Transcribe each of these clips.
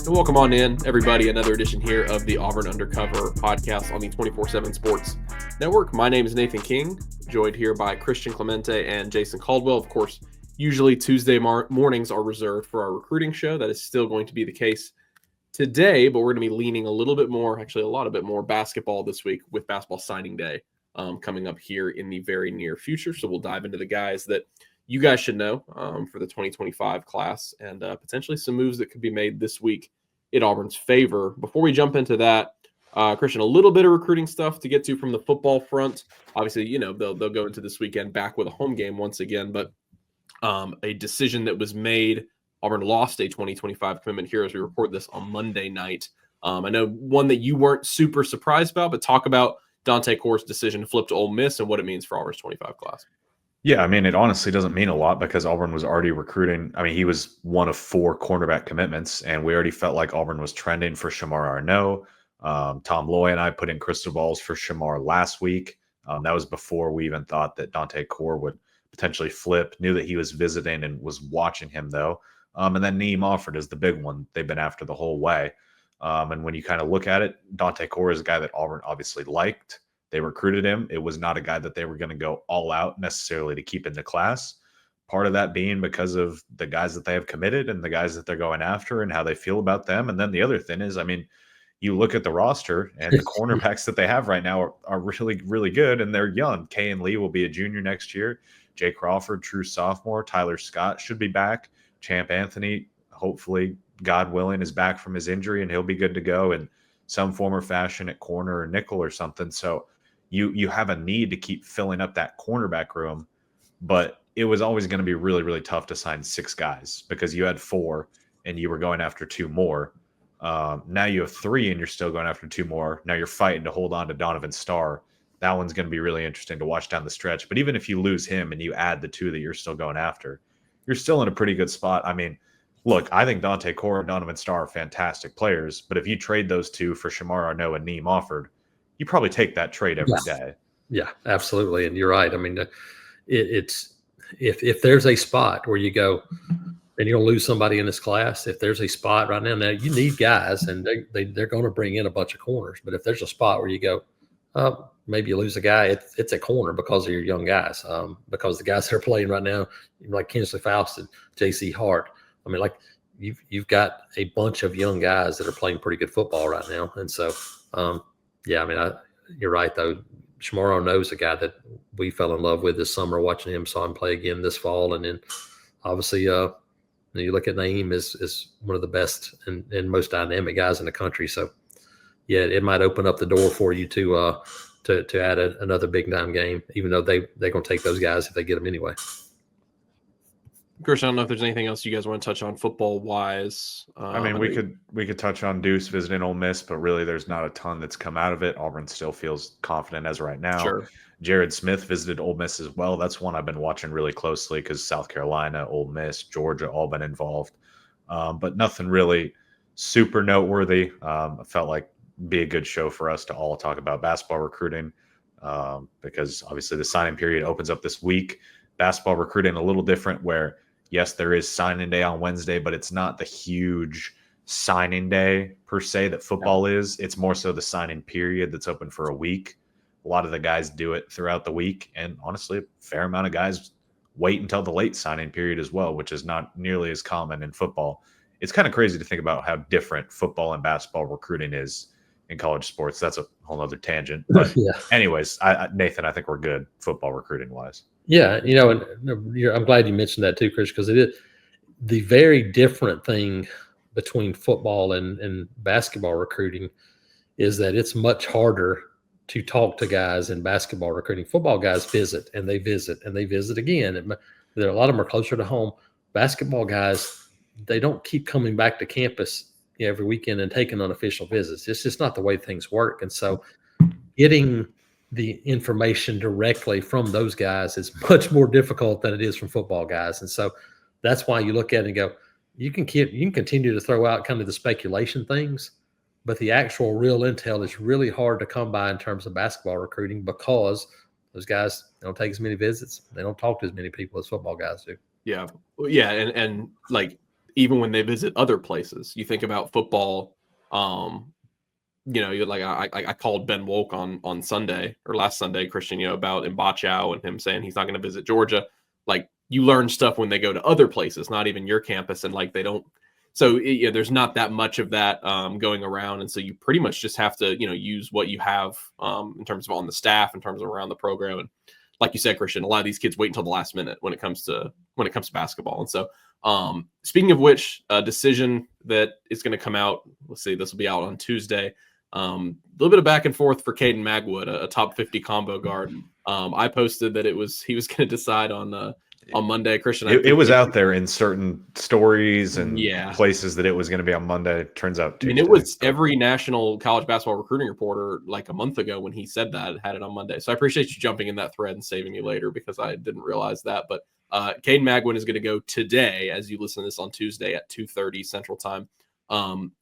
And welcome on in, everybody. Another edition here of the Auburn Undercover podcast on the 24/7 Sports Network. My name is Nathan King, joined here by Christian Clemente and Jason Caldwell. Of course, usually Tuesday mornings are reserved for our recruiting show. That is still going to be the case today, but we're going to be leaning a little bit more, actually a lot bit more basketball this week with basketball signing day coming up here in the very near future. So we'll dive into the guys that you guys should know for the 2025 class and potentially some moves that could be made this week in Auburn's favor. Before we jump into that, Christian, a little bit of recruiting stuff to get to from the football front. Obviously, you know, they'll go into this weekend back with a home game once again, but a decision that was made. Auburn lost a 2025 commitment here as we record this on Monday night. I know one that you weren't super surprised about, but talk about Dante Core's decision to flip to Ole Miss and what it means for Auburn's 25 class. Yeah, I mean, it honestly doesn't mean a lot because Auburn was already recruiting. I mean, he was one of 4 cornerback commitments, and we already felt like Auburn was trending for Shamar Arnaud. Tom Loy and I put in crystal balls for Shamar last week. That was before we even thought that Dante Core would potentially flip. Knew that he was visiting and was watching him, though. And then Neem Offord is the big one they've been after the whole way. And when you kind of look at it, Dante Core is a guy that Auburn obviously liked. They recruited him. It was not a guy that they were going to go all out necessarily to keep in the class. Part of that being because of the guys that they have committed and the guys that they're going after and how they feel about them. And then the other thing is, I mean, you look at the roster and the cornerbacks that they have right now are really, really good, and they're young. Kaden Lee will be a junior next year. Jay Crawford, true sophomore. Tyler Scott should be back. Champ Anthony, hopefully, God willing, is back from his injury, and he'll be good to go in some form or fashion at corner or nickel or something. So you have a need to keep filling up that cornerback room, but it was always going to be really, really tough to sign 6 guys because you had 4 and you were going after 2 more. Now you have 3 and you're still going after 2 more. Now you're fighting to hold on to Donovan Starr. That one's going to be really interesting to watch down the stretch. But even if you lose him and you add the 2 that you're still going after, you're still in a pretty good spot. I mean, look, I think Dante Core and Donovan Starr are fantastic players, but if you trade those 2 for Shamar Arnaud and Neem Offord, you probably take that trade every day. Yeah, absolutely. And you're right. I mean, it's if there's a spot where you go and you'll lose somebody in this class, if there's a spot right now you need guys and they're going to bring in a bunch of corners. But if there's a spot where you go, maybe you lose a guy, it's a corner because of your young guys, because the guys that are playing right now, like Kinsley Faust and J.C. Hart. I mean, like you've got a bunch of young guys that are playing pretty good football right now. And so, yeah, I mean, you're right, though. Shamar Arnaud is a guy that we fell in love with this summer, watching him, saw him play again this fall. And then, obviously, you look at Naeem as one of the best and most dynamic guys in the country. So, yeah, it might open up the door for you to add another big-time game, even though they're going to take those guys if they get them anyway. Chris, I don't know if there's anything else you guys want to touch on football-wise. I mean, we could touch on Deuce visiting Ole Miss, but really there's not a ton that's come out of it. Auburn still feels confident as right now. Sure. Jared Smith visited Ole Miss as well. That's one I've been watching really closely because South Carolina, Ole Miss, Georgia, all been involved. But nothing really super noteworthy. I felt like it'd be a good show for us to all talk about basketball recruiting because obviously the signing period opens up this week. Basketball recruiting a little different where – yes, there is signing day on Wednesday, but it's not the huge signing day per se that football is. It's more so the signing period that's open for a week. A lot of the guys do it throughout the week. And honestly, a fair amount of guys wait until the late signing period as well, which is not nearly as common in football. It's kind of crazy to think about how different football and basketball recruiting is in college sports. That's a whole other tangent. But anyways, Nathan, I think we're good football recruiting wise. Yeah, and I'm glad you mentioned that too, Chris, because it is the very different thing between football and basketball recruiting is that it's much harder to talk to guys in basketball recruiting. Football guys visit and they visit and they visit again. And a lot of them are closer to home. Basketball guys, they don't keep coming back to campus every weekend and taking unofficial visits. It's just not the way things work. And so getting the information directly from those guys is much more difficult than it is from football guys. And so that's why you look at it and go, you can continue to throw out kind of the speculation things, but the actual real intel is really hard to come by in terms of basketball recruiting because those guys don't take as many visits. They don't talk to as many people as football guys do. Yeah. And like even when they visit other places. You think about football. Like I called Ben Wolk on Sunday or last Sunday, Christian, about Mbachau and him saying he's not going to visit Georgia. Like, you learn stuff when they go to other places, not even your campus, and like they don't. So there's not that much of that going around, and so you pretty much just have to use what you have in terms of on the staff, in terms of around the program, and like you said, Christian, a lot of these kids wait until the last minute when it comes to basketball, and so. Speaking of which, a decision that is going to come out. Let's see, this will be out on Tuesday. A little bit of back and forth for Kaden Magwood, a top 50 combo guard. I posted that he was going to decide on Monday. Christian, it was out there in certain stories and Yeah. places that it was going to be on Monday. It turns out Tuesday. I mean, it was every national college basketball recruiting reporter like a month ago when he said that had it on Monday. So I appreciate you jumping in that thread and saving me later, because I didn't realize that. But Kaden Magwood is going to go today, as you listen to this on Tuesday at 2:30 Central Time.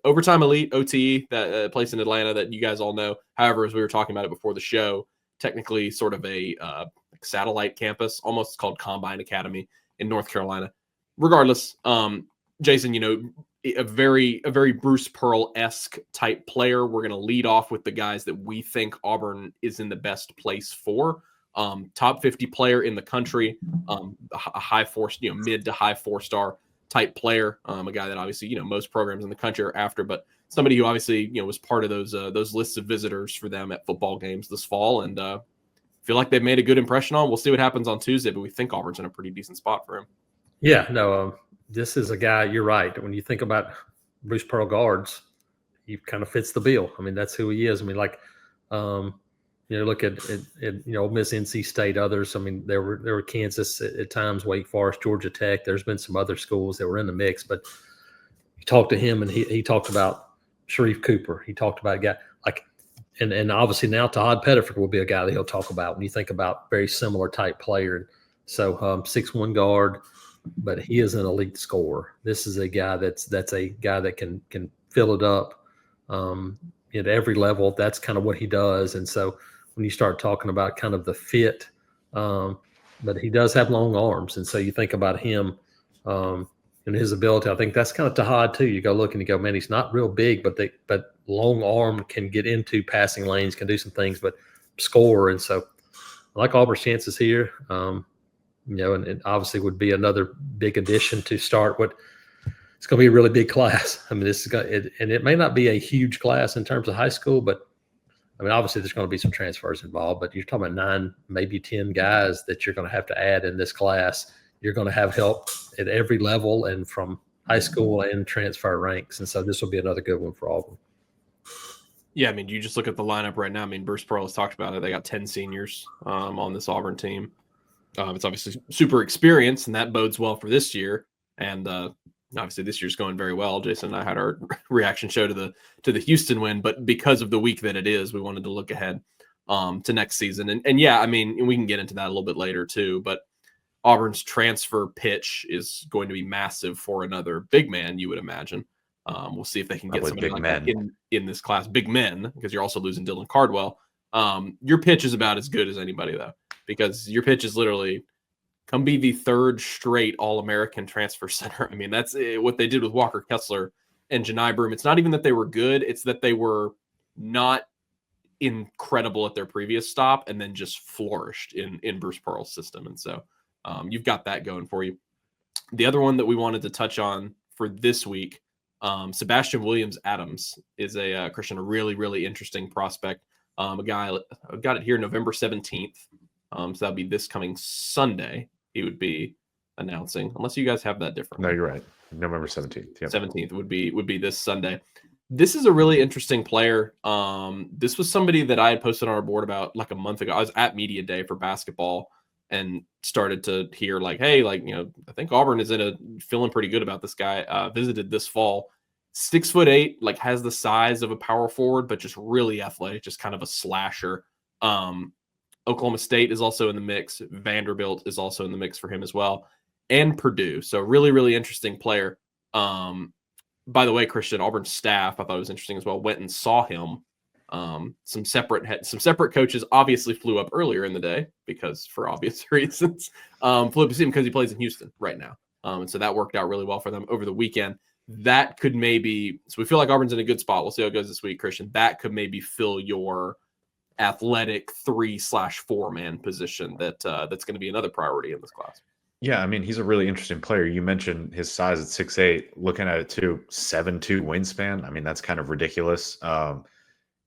Overtime Elite, OTE, that place in Atlanta that you guys all know. However, as we were talking about it before the show, technically sort of a satellite campus, almost called Combine Academy in North Carolina. Regardless, Jason, a very Bruce Pearl-esque type player. We're going to lead off with the guys that we think Auburn is in the best place for. Top 50 player in the country, a high four, mid to high 4-star type player, a guy that obviously most programs in the country are after, but somebody who obviously was part of those lists of visitors for them at football games this fall, and feel like they've made a good impression on. We'll see what happens on Tuesday, but we think Auburn's in a pretty decent spot for him. Yeah, no, this is a guy. You're right. When you think about Bruce Pearl guards, he kind of fits the bill. I mean, that's who he is. I mean, like, look at Ole Miss, NC State, others. I mean, there were Kansas at times, Wake Forest, Georgia Tech. There's been some other schools that were in the mix, but you talk to him and he talked about Sharif Cooper. He talked about a guy like, and obviously now Todd Pettiford will be a guy that he'll talk about when you think about very similar type player. So 6'1" guard, but he is an elite scorer. This is a guy that's a guy that can fill it up at every level. That's kind of what he does. And so when you start talking about kind of the fit, but he does have long arms. And so you think about him and his ability. I think that's kind of Tahad too. You go look and you go, man, he's not real big, but long arm, can get into passing lanes, can do some things, but score. And so I like Auburn's chances here. And it obviously would be another big addition to start what it's going to be a really big class. I mean, and it may not be a huge class in terms of high school, but I mean, obviously there's going to be some transfers involved, but you're talking about 9, maybe 10 guys that you're going to have to add in this class. You're going to have help at every level and from high school and transfer ranks. And so this will be another good one for Auburn. Yeah, I mean, you just look at the lineup right now. I mean, Bruce Pearl has talked about it. They got 10 seniors on this Auburn team. It's obviously super experienced, and that bodes well for this year. And obviously, this year's going very well. Jason and I had our reaction show to the Houston win, but because of the week that it is, we wanted to look ahead to next season. And yeah, I mean, we can get into that a little bit later too. But Auburn's transfer pitch is going to be massive for another big man, you would imagine. We'll see if they can get somebody like that in this class. Big men, because you're also losing Dylan Cardwell. Your pitch is about as good as anybody, though, because your pitch is literally come be the 3rd straight All-American transfer center. I mean, that's what they did with Walker Kessler and Janai Broom. It's not even that they were good. It's that they were not incredible at their previous stop and then just flourished in Bruce Pearl's system. And so you've got that going for you. The other one that we wanted to touch on for this week, Sebastian Williams-Adams is a Christian, a really, really interesting prospect. A guy, I got it here November 17th. So that'll be this coming Sunday. He would be announcing, unless you guys have that different. No, you're right. November 17th. Yep. 17th would be this Sunday. This is a really interesting player. This was somebody that I had posted on our board about like a month ago. I was at Media Day for basketball and started to hear like, hey, like, I think Auburn is feeling pretty good about this guy. Visited this fall. 6'8", like has the size of a power forward, but just really athletic, just kind of a slasher. Oklahoma State is also in the mix. Vanderbilt is also in the mix for him as well, and Purdue. So really, really interesting player. By the way, Christian, Auburn's staff, I thought it was interesting as well, went and saw him. Some separate coaches obviously flew up earlier in the day because for obvious reasons. Flew up to see him because he plays in Houston right now. And so that worked out really well for them over the weekend. That could maybe, so we feel like Auburn's in a good spot. We'll see how it goes this week, Christian. That could maybe fill your athletic 3/4 man position that's going to be another priority in this class. Yeah, I mean, he's a really interesting player. You mentioned his size at 6'8", looking at it too, 7'2" wingspan. I mean, that's kind of ridiculous.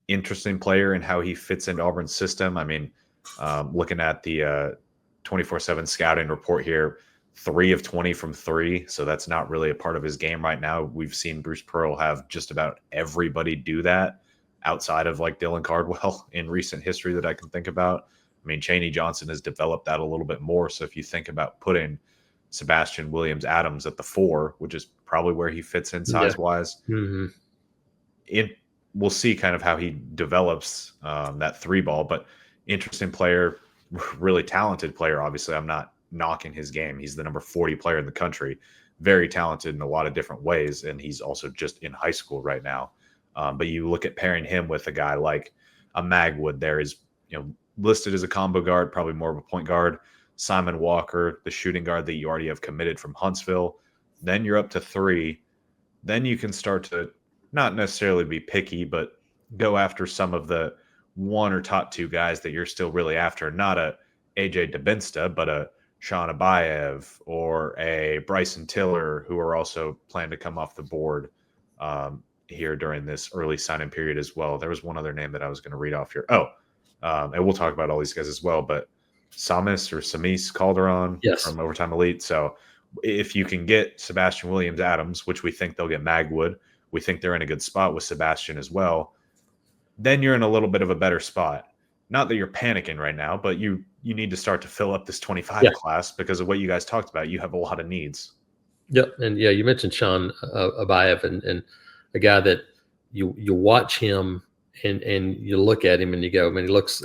Interesting player and how he fits into Auburn's system. I mean, looking at the 24/7 scouting report here, 3 of 20 from 3. So that's not really a part of his game right now. We've seen Bruce Pearl have just about everybody do that outside of like Dylan Cardwell in recent history that I can think about. I mean, Chaney Johnson has developed that a little bit more. So if you think about putting Sebastian Williams-Adams at the 4, which is probably where he fits in size-wise, we'll see kind of how he develops that 3 ball. But interesting player, really talented player. Obviously, I'm not knocking his game. He's the number 40 player in the country. Very talented in a lot of different ways, and he's also just in high school right now. But you look at pairing him with a guy like a Magwood. There is, listed as a combo guard, probably more of a point guard. Simon Walker, the shooting guard that you already have committed from Huntsville. Then you're up to 3. Then you can start to not necessarily be picky, but go after some of the 1 or top 2 guys that you're still really after. Not a AJ DeBinsta, but a Sean Abayev or a Bryson Tiller, who are also planned to come off the board here during this early signing period as well. There was one other name that I was going to read off here. And we'll talk about all these guys as well, but Samis Calderon from Overtime Elite. So if you can get Sebastian Williams-Adams, which we think they'll get Magwood, we think they're in a good spot with Sebastian as well, then you're in a little bit of a better spot. Not that you're panicking right now, but you need to start to fill up this 25 class because of what you guys talked about. You have a lot of needs. Yep. And you mentioned Sean Abayev and a guy that you watch him and you look at him and you go, man, he looks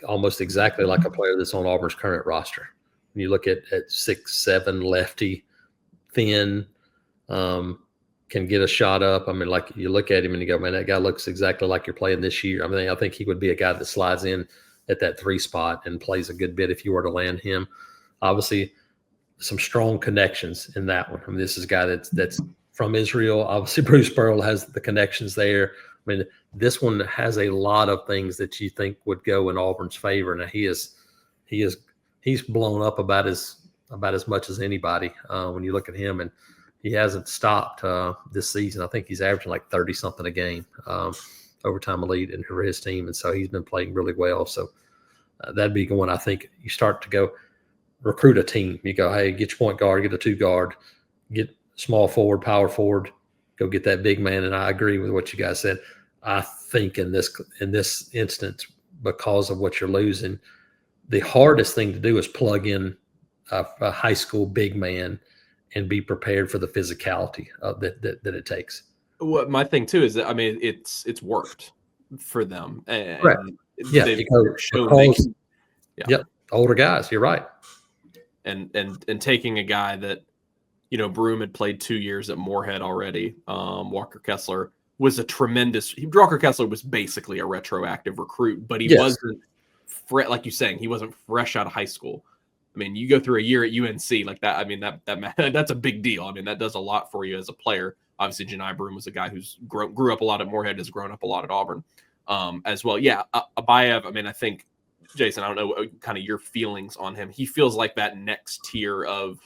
almost exactly like a player that's on Auburn's current roster. When you look at 6'7", lefty, thin, can get a shot up. I mean, like you look at him and you go, man, that guy looks exactly like you're playing this year. I mean, I think he would be a guy that slides in at that 3 spot and plays a good bit if you were to land him. Obviously, some strong connections in that one. I mean, this is a guy that's from Israel. Obviously, Bruce Pearl has the connections there. I mean, this one has a lot of things that you think would go in Auburn's favor. Now he's blown up about as much as anybody when you look at him, and he hasn't stopped this season. I think he's averaging like 30 something a game, Overtime Elite, and for his team, and so he's been playing really well. So that'd be one I think you start to go recruit a team. You go, hey, get your point guard, get a 2 guard, get small forward, power forward, go get that big man. And I agree with what you guys said. I think in this instance, because of what you're losing, the hardest thing to do is plug in a high school big man and be prepared for the physicality that it takes. Well, my thing too is that, I mean, it's worked for them. And right. Yeah. Yep. Older guys. You're right. And taking a guy that, Broom had played 2 years at Moorhead already. Walker Kessler was Walker Kessler was basically a retroactive recruit, but he wasn't, like you're saying, he wasn't fresh out of high school. I mean, you go through a year at UNC like that. I mean, that's a big deal. I mean, that does a lot for you as a player. Obviously, Janai Broom was a guy who's grew up a lot at Moorhead, has grown up a lot at Auburn as well. Yeah, Abayev, I mean, I think, Jason, I don't know kind of your feelings on him. He feels like that next tier of,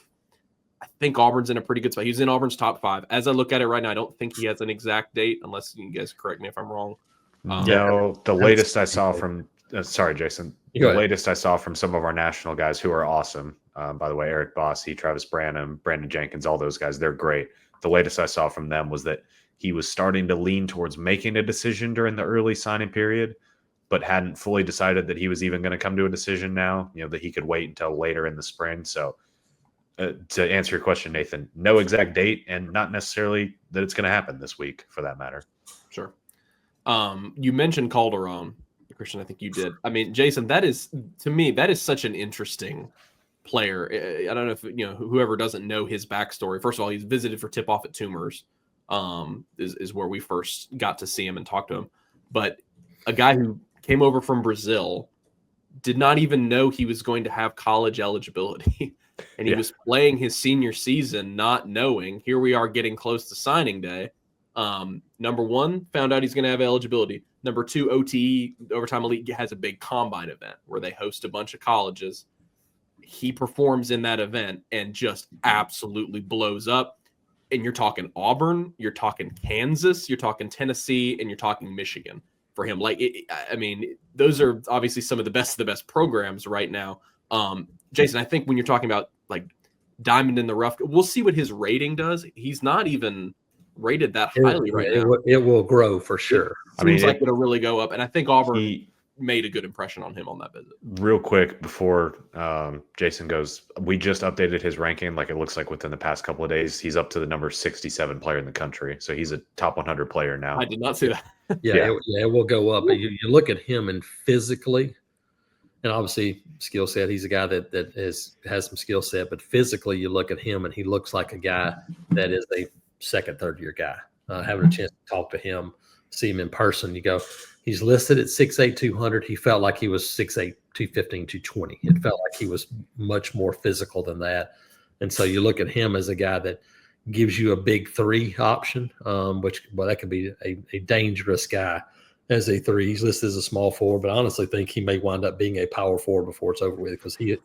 I think Auburn's in a pretty good spot. He's in Auburn's top 5. As I look at it right now, I don't think he has an exact date, unless you guys correct me if I'm wrong. No, the latest I saw from sorry, Jason. The latest I saw from some of our national guys who are awesome. By the way, Eric Bossy, Travis Branham, Brandon Jenkins, all those guys, they're great. The latest I saw from them was that he was starting to lean towards making a decision during the early signing period, but hadn't fully decided that he was even going to come to a decision now, that he could wait until later in the spring. So to answer your question, Nathan, no exact date, and not necessarily that it's going to happen this week for that matter. Sure. You mentioned Calderon, Christian. I think you did. I mean, Jason, to me, that is such an interesting player. I don't know if, whoever doesn't know his backstory. First of all, he's visited for tip-off at Toomers, is where we first got to see him and talk to him. But a guy who came over from Brazil, did not even know he was going to have college eligibility. And he was playing his senior season not knowing. Here we are getting close to signing day. Number one, found out he's going to have eligibility. Number two, OTE, Overtime Elite, has a big combine event where they host a bunch of colleges. He performs in that event and just absolutely blows up. And you're talking Auburn, you're talking Kansas, you're talking Tennessee, and you're talking Michigan for him. Those are obviously some of the best programs right now. Jason, I think when you're talking about like diamond in the rough, we'll see what his rating does. He's not even rated that highly right now. It will grow for sure. Seems like it'll really go up. And I think Auburn made a good impression on him on that visit. Real quick before Jason goes, we just updated his ranking. Like, it looks like within the past couple of days, he's up to the number 67 player in the country. So he's a top 100 player now. I did not see that. It will go up. You look at him and physically, and obviously skill set, he's a guy that has some skill set, but physically you look at him and he looks like a guy that is a second, third year guy. Having a chance to talk to him, see him in person, you go, he's listed at 6'8", 200. He felt like he was 6'8", 215, 220. It felt like he was much more physical than that. And so you look at him as a guy that gives you a big three option, that could be a dangerous guy as a three. He's listed as a small forward, but I honestly think he may wind up being a power forward before it's over with, because he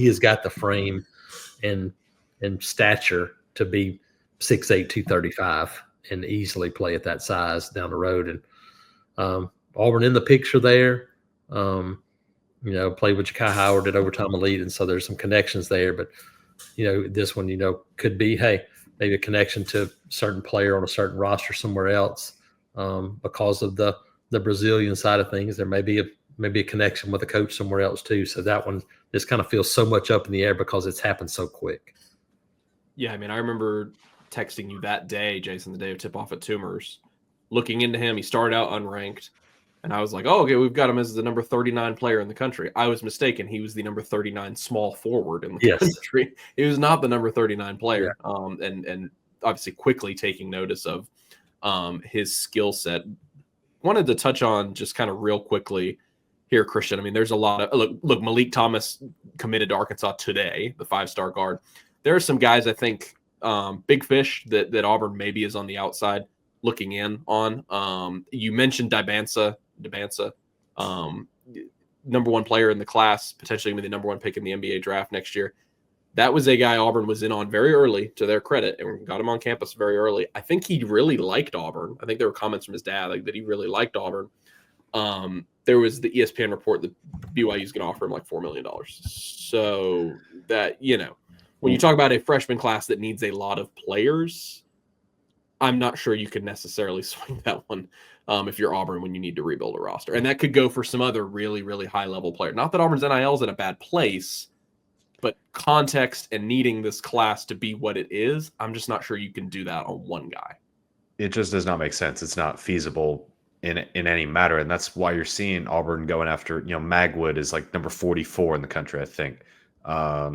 has got the frame and stature to be 6'8", 235 and easily play at that size down the road. And Auburn in the picture there, played with Ja'Kai Howard at Overtime Elite, and so there's some connections there. But this one, could be, maybe a connection to a certain player on a certain roster somewhere else, because of the Brazilian side of things. There may be a connection with a coach somewhere else too. So that one just kind of feels so much up in the air because it's happened so quick. Yeah, I mean, I remember texting you that day, Jason, the day of tip-off at Toomers, looking into him. He started out unranked, and I was like, oh, okay, we've got him as the number 39 player in the country. I was mistaken. He was the number 39 small forward in the country. He was not the number 39 player. Yeah. And obviously quickly taking notice of his skill set. Wanted to touch on just kind of real quickly here, Christian. I mean, there's a lot of look. Malik Thomas committed to Arkansas today, the 5-star guard. There are some guys, I think, big fish that Auburn maybe is on the outside looking in on. You mentioned Dabansa, number one player in the class, potentially going to be the number one pick in the NBA draft next year. That was a guy Auburn was in on very early, to their credit, and got him on campus very early. I think he really liked Auburn. I think there were comments from his dad that he really liked Auburn. There was the ESPN report that BYU is going to offer him like $4 million. So that, when you talk about a freshman class that needs a lot of players, I'm not sure you can necessarily swing that one if you're Auburn when you need to rebuild a roster. And that could go for some other really, really high-level player. Not that Auburn's NIL is in a bad place, but context and needing this class to be what it is, I'm just not sure you can do that on one guy. It just does not make sense. It's not feasible in any matter. And that's why you're seeing Auburn going after, Magwood is like number 44 in the country, I think.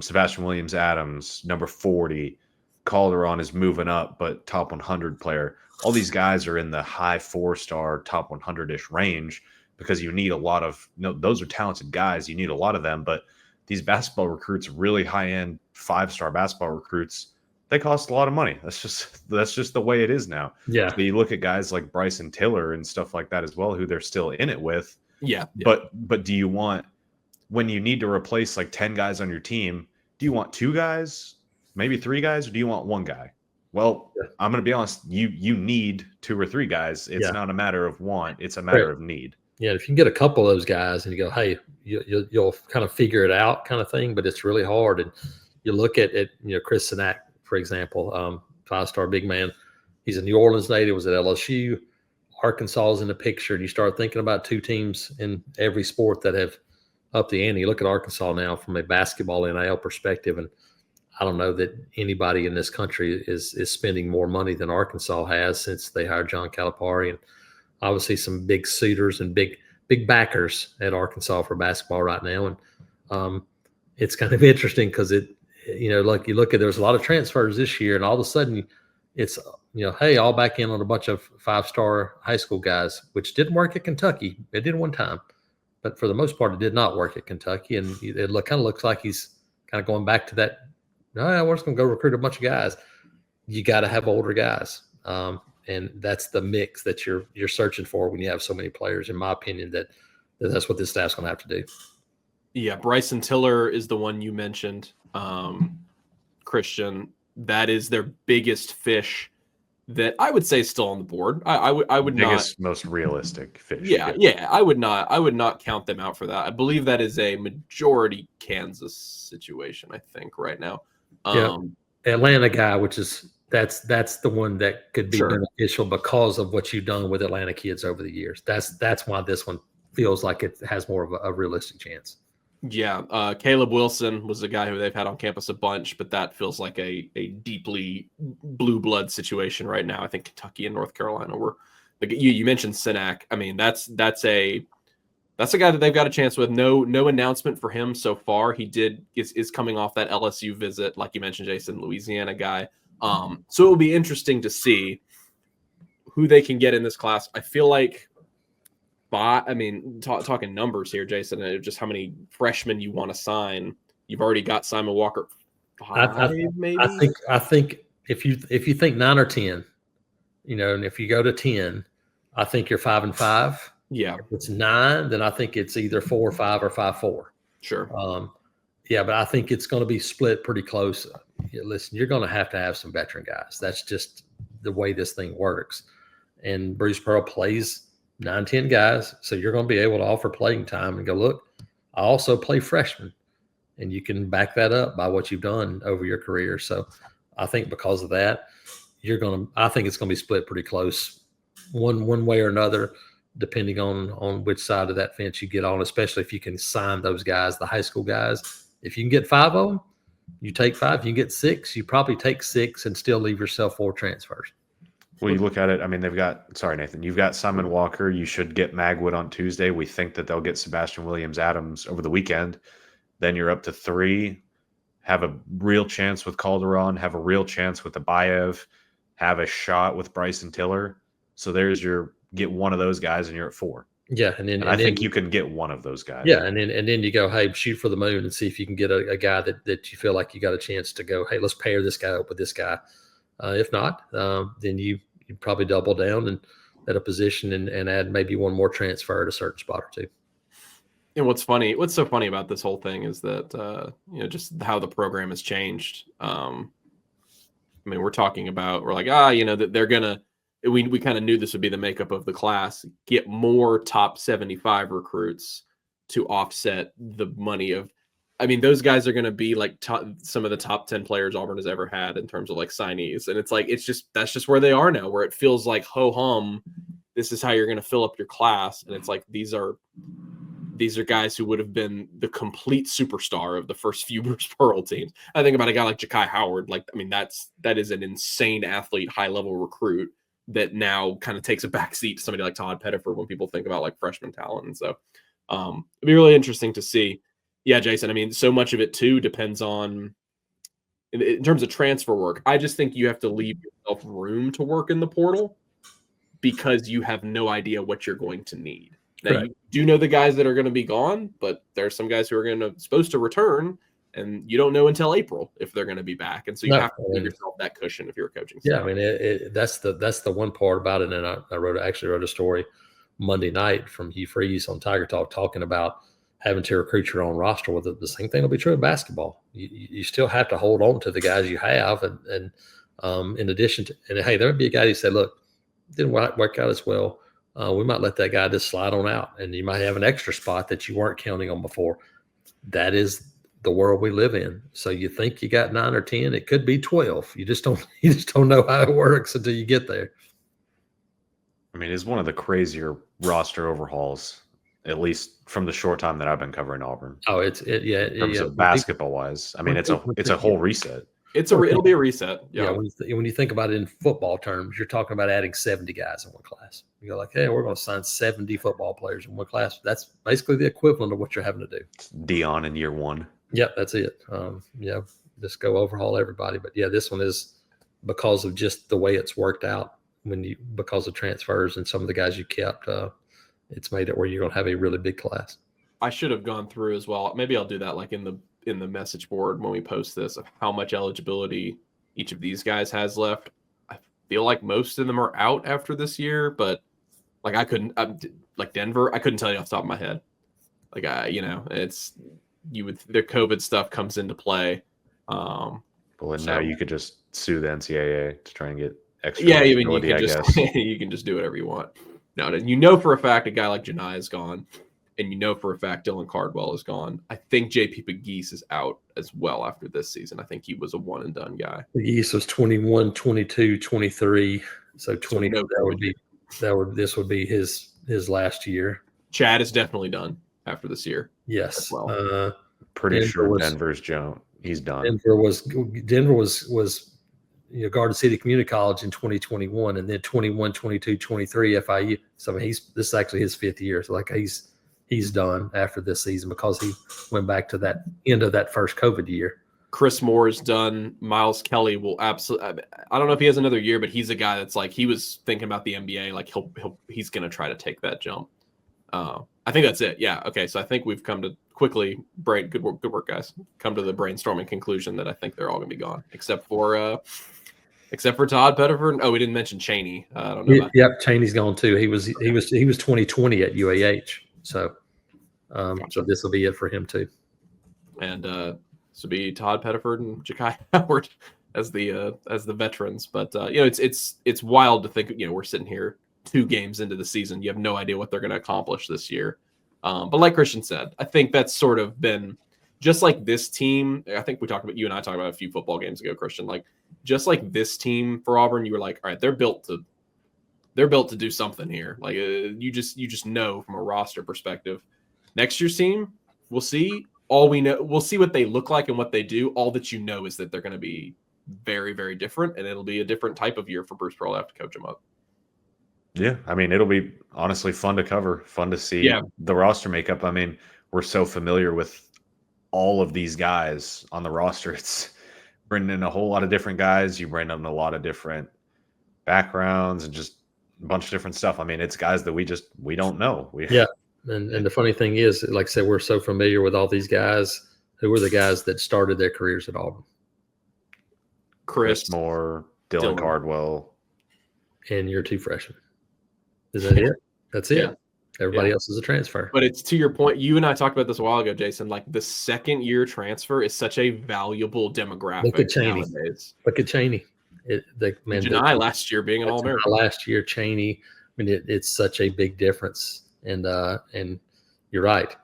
Sebastian Williams-Adams, number 40. Calderon is moving up, but top 100 player. All these guys are in the high 4-star, top 100-ish range, because you need a lot of, those are talented guys. You need a lot of them, but these basketball recruits, really high-end 5-star basketball recruits, they cost a lot of money. That's just the way it is now. Yeah. So you look at guys like Bryson Tiller and stuff like that as well, who they're still in it with. Yeah. But do you want, when you need to replace like 10 guys on your team, do you want 2 guys, maybe 3 guys, or do you want 1 guy? Well, I'm going to be honest. You need 2 or 3 guys. It's not a matter of want. It's a matter of need. Yeah, if you can get a couple of those guys and you go, hey, you'll kind of figure it out kind of thing, but it's really hard. And you look at Chris Sinak, for example, 5-star big man. He's a New Orleans native, was at LSU. Arkansas is in the picture. And you start thinking about 2 teams in every sport that have up the ante. You look at Arkansas now from a basketball NIL perspective, and I don't know that anybody in this country is spending more money than Arkansas has since they hired John Calipari, and obviously some big suitors and big backers at Arkansas for basketball right now. And it's kind of interesting because like you look at, there's a lot of transfers this year, and all of a sudden it's, hey, all back in on a bunch of 5-star high school guys, which didn't work at Kentucky. It did one time. but for the most part, it did not work at Kentucky, and it kind of looks like he's kind of going back to that. No, we're just going to go recruit a bunch of guys. You got to have older guys, and that's the mix that you're searching for when you have so many players. In my opinion, that's what this staff's going to have to do. Yeah, Bryson Tiller is the one you mentioned, Christian. That is their biggest fish that I would say is still on the board. I would biggest, not most realistic fish. Yeah, I would not count them out for that. I believe that is a majority Kansas situation, I think, right now. Atlanta guy, which is that's the one that could be Sure. beneficial because of what you've done with Atlanta kids over the years. That's why this one feels like it has more of a realistic chance. Yeah, Caleb Wilson was a guy who they've had on campus a bunch, but that feels like a deeply blue blood situation right now. I think Kentucky and North Carolina were. You mentioned Sinak. I mean, that's a guy that they've got a chance with. No announcement for him so far. He is coming off that LSU visit, like you mentioned, Jason, Louisiana guy. So it will be interesting to see who they can get in this class. I feel like. Talking numbers here, Jason, just how many freshmen you want to sign. You've already got Simon Walker. Maybe. I think if you think 9 or 10, and if you go to 10, I think you're 5-5. Yeah. If it's 9, then I think it's either 4-5 or 5-4. Sure. But I think it's going to be split pretty close. Listen, you're going to have some veteran guys. That's just the way this thing works. And Bruce Pearl plays 9-10 guys, so you're going to be able to offer playing time and go, look, I also play freshmen, and you can back that up by what you've done over your career. So I think because of that, I think it's going to be split pretty close, one way or another, depending on which side of that fence you get on, especially if you can sign those guys, the high school guys. If you can get 5 of them, you take 5. You get 6, you probably take 6 and still leave yourself 4 transfers. Well, you look at it, I mean, sorry, Nathan, you've got Simon Walker. You should get Magwood on Tuesday. We think that they'll get Sebastian Williams-Adams over the weekend. Then you're up to 3. Have a real chance with Calderon. Have a real chance with Abayev. Have a shot with Bryson Tiller. So get one of those guys and you're at 4. Yeah, and I think you can get one of those guys. Yeah, and then you go, hey, shoot for the moon and see if you can get a guy that you feel like you got a chance to go, hey, let's pair this guy up with this guy. If not, then you probably double down and at a position and add maybe one more transfer at a certain spot or 2. And what's so funny about this whole thing is that just how the program has changed. We're talking about that they're gonna. We kind of knew this would be the makeup of the class. Get more top 75 recruits to offset the money of. Those guys are going to be like some of the top 10 players Auburn has ever had in terms of like signees. And it's like, that's just where they are now, where it feels like ho hum. This is how you're going to fill up your class. And it's like, these are guys who would have been the complete superstar of the first few Bruce Pearl teams. I think about a guy like Ja'Kai Howard. That is an insane athlete, high level recruit that now kind of takes a backseat to somebody like Todd Pettiford when people think about like freshman talent. And so it'd be really interesting to see. Yeah, Jason, so much of it too depends on in terms of transfer work. I just think you have to leave yourself room to work in the portal because you have no idea what you're going to need. Now, you do know the guys that are going to be gone, but there's some guys who are supposed to return, and you don't know until April if they're going to be back. And so you have to give yourself that cushion if you're a coaching staff. Yeah, that's the one part about it. And I actually wrote a story Monday night from Hugh Freeze on Tiger Talk talking about having to recruit your own roster. Well, the same thing will be true in basketball. You still have to hold on to the guys you have, and in addition to, and hey, there would be a guy who said, "Look, didn't work out as well. We might let that guy just slide on out, and you might have an extra spot that you weren't counting on before." That is the world we live in. So you think you got 9 or 10, it could be 12. You just don't know how it works until you get there. It's one of the crazier roster overhauls, at least from the short time that I've been covering Auburn. Oh, in terms of basketball wise. It's a whole reset. It'll be a reset. Yeah. When you think about it in football terms, you're talking about adding 70 guys in one class. You go like, hey, we're going to sign 70 football players in one class. That's basically the equivalent of what you're having to do. It's Dion in year 1. Yep, that's it. Just go overhaul everybody. But yeah, this one is because of just the way it's worked out because of transfers and some of the guys you kept. It's made it where you're going to have a really big class. I should have gone through as well. Maybe I'll do that like in the message board when we post this of how much eligibility each of these guys has left. I feel like most of them are out after this year, but like like Denver, I couldn't tell you off the top of my head. Like their COVID stuff comes into play. Well, and now you could just sue the NCAA to try and get extra. Yeah, even you can just you can just do whatever you want. No, you know for a fact a guy like Janai is gone, and you know for a fact Dylan Caldwell is gone. I think JP Pegues is out as well after this season. I think he was a one and done guy. Pegues was 21, 22, 23. So 20 this would be his last year. Chad is definitely done after this year. Yes. Well. Pretty sure Denver's Joe. He's done. Denver was Garden City Community College in 2021, and then 21, 22, 23 FIU. So this is actually his 5th year. So like he's done after this season because he went back to that end of that first COVID year. Chris Moore is done. Miles Kelly will absolutely. I don't know if he has another year, but he's a guy that's like he was thinking about the NBA. Like he's going to try to take that jump. I think that's it. Yeah. Okay. So I think we've come to quickly good work, guys. Come to the brainstorming conclusion that I think they're all going to be gone except for Todd Pettiford. Oh, we didn't mention Chaney. I don't know. Yep, Chaney's gone too. He was 2020 at UAH. So, Gotcha. So this will be it for him too. And this will be Todd Pettiford and Ja'Kai Howard as the veterans. But it's wild to think. We're sitting here 2 games into the season. You have no idea what they're going to accomplish this year. But like Christian said, I think that's sort of been just like this team. I think you and I talked about a few football games ago, Christian. Like just like this team for Auburn, you were like, all right, they're built to do something here. Like you just know from a roster perspective. Next year's team, we'll see. All we know, we'll see what they look like and what they do. All that you know is that they're going to be very, very different, and it'll be a different type of year for Bruce Pearl to have to coach them up. Yeah, I mean, it'll be honestly fun to cover, fun to see the roster makeup. I mean, we're so familiar with all of these guys on the roster. It's bringing in a whole lot of different guys. You bring in a lot of different backgrounds and just a bunch of different stuff. I mean, it's guys that we don't know. And the funny thing is, like I said, we're so familiar with all these guys who were the guys that started their careers at Auburn. Chris Moore, Dylan Caldwell. And your 2 freshmen. Is that it? That's it. Yeah. Everybody else is a transfer. But it's to your point. You and I talked about this a while ago, Jason. Like the second-year transfer is such a valuable demographic. Look at Chaney. Nowadays. Look at Chaney. Janai last year being an All-American. Last year, Chaney. I mean, it's such a big difference. And you're right.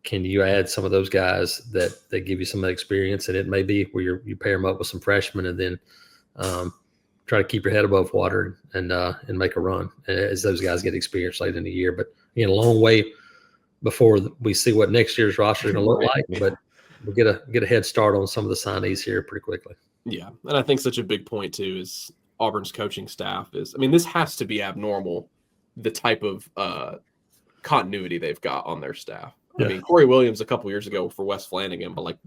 Can you add some of those guys that give you some of the experience? And it may be where you pair them up with some freshmen and then try to keep your head above water and make a run as those guys get experience late in the year. But again, a long way before we see what next year's roster is going to look like. But we'll get a head start on some of the signees here pretty quickly. Yeah, and I think such a big point too is Auburn's coaching staff is. I mean, this has to be abnormal. The type of continuity they've got on their staff. I mean, Corey Williams a couple years ago for Wes Flanagan, but like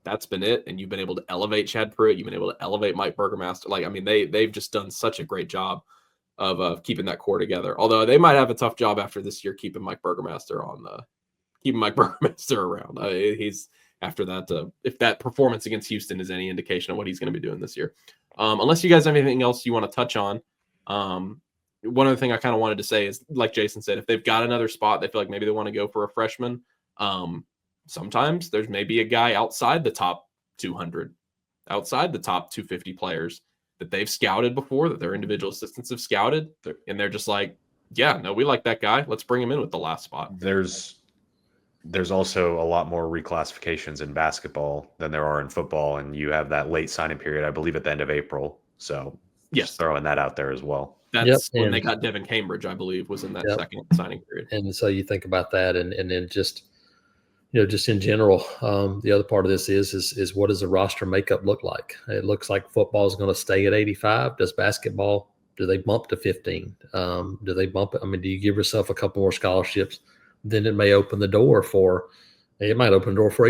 that's been it. And you've been able to elevate Chad Pruitt. You've been able to elevate Mike Burgermaster. Like, I mean, they've just done such a great job of keeping that core together. Although they might have a tough job after this year keeping Mike Burgermaster around. He's after that. If that performance against Houston is any indication of what he's going to be doing this year, unless you guys have anything else you want to touch on. One other thing I kind of wanted to say is, like Jason said, if they've got another spot, they feel like maybe they want to go for a freshman. Sometimes there's maybe a guy outside the top 200, outside the top 250 players that they've scouted before, that their individual assistants have scouted, and they're just like, yeah, no, we like that guy. Let's bring him in with the last spot. There's also a lot more reclassifications in basketball than there are in football, and you have that late signing period, I believe, at the end of April. So just throwing that out there as well. That's when they got Devin Cambridge, I believe, was in that second signing period. And so you think about that, and then just in general, the other part of this is what does the roster makeup look like? It looks like football is going to stay at 85. Does basketball? Do they bump to 15? Do they bump it? I mean, do you give yourself a couple more scholarships? Then it may open the door for a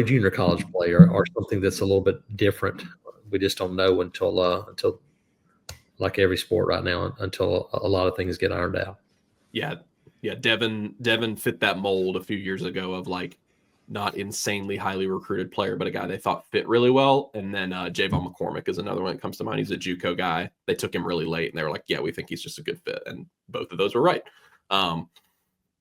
junior college player or something that's a little bit different. We just don't know until like every sport right now, until a lot of things get ironed out. Yeah, Yeah, Devin fit that mold a few years ago of like not insanely highly recruited player, but a guy they thought fit really well. And then Javon McCormick is another one that comes to mind. He's a JUCO guy. They took him really late, and they were like, yeah, we think he's just a good fit. And both of those were right. All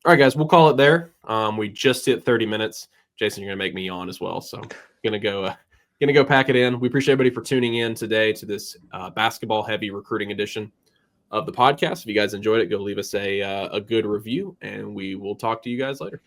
right, guys, we'll call it there. We just hit 30 minutes. Jason, you're going to make me yawn as well. So I'm going to go pack it in. We appreciate everybody for tuning in today to this basketball-heavy recruiting edition of the podcast. If you guys enjoyed it, go leave us a good review, and we will talk to you guys later.